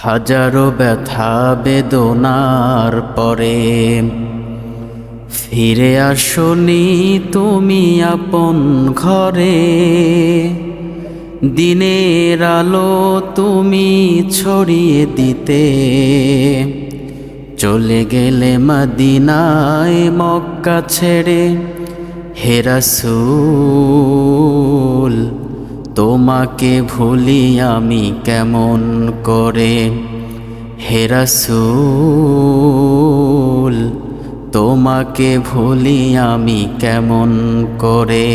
হাজারো ব্যথা বেদনার পরে ফিরে আসনি তুমি আপন ঘরে। দিনের আলো তুমি ছড়িয়ে দিতে চলে গেলে মদিনায় মক্কা ছেড়ে। হে রাসূল তোমাকে ভুলি আমি কেমন করে। হে রাসূল তোমাকে ভুলি আমি কেমন করে।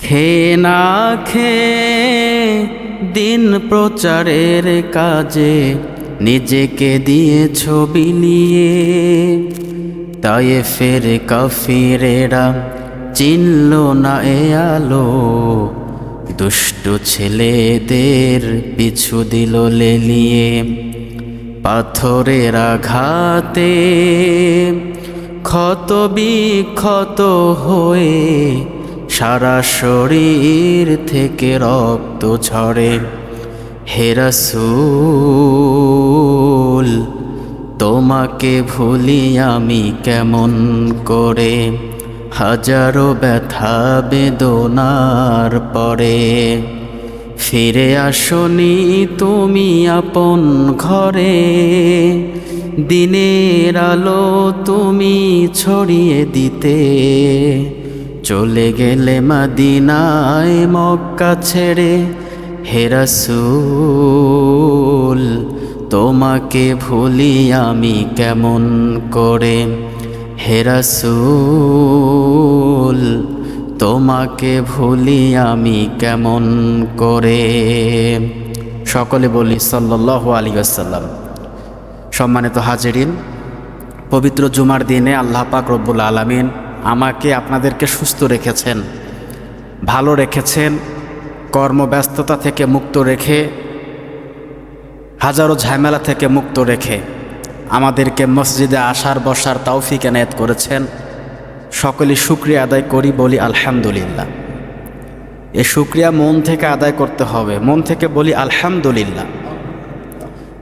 খেয়ে না খেয়ে দিন প্রচারের কাজে নিজেকে দিয়েছ বিলিয়ে। তায়েফের কাফিরেরা চিনল না এ আলো, দুষ্টু ছেলেদের পিছু দিল লেলিয়ে। পাথরের আঘাতে ক্ষত বিক্ষত হয়ে সারা শরীর থেকে রক্ত ঝরে। হে রাসূল তোমাকে ভুলি আমি কেমন করে। হাজারো ব্যথা বেদনার পরে ফিরে আসনি তুমি আপন ঘরে। দিনের আলো তুমি ছড়িয়ে দিতে চলে গেলে মদিনায় মক্কা ছেড়ে। হে রাসূল তোমাকে ভুলি আমি কেমন করে। হে রাসূল তোমাকে ভুলি আমি কেমন করে। সকলে বলি সাল্লাল্লাহু আলাইহি ওয়াসাল্লাম। সম্মানিত হাজিরিন, পবিত্র জুমার দিনে আল্লাহ পাক রব্বুল আলামিন আমাকে আপনাদেরকে সুস্থ রেখেছেন, ভালো রেখেছেন, কর্মব্যস্ততা থেকে মুক্ত রেখে, হাজারো ঝামেলা থেকে মুক্ত রেখে আমাদেরকে মসজিদে আসার বসার তৌফিক এনায়েত করেছেন। সকলে শুকরিয়া আদায় করি, বলি আলহামদুলিল্লাহ। এ শুকরিয়া মন থেকে আদায় করতে হবে, মন থেকে বলি আলহামদুলিল্লাহ।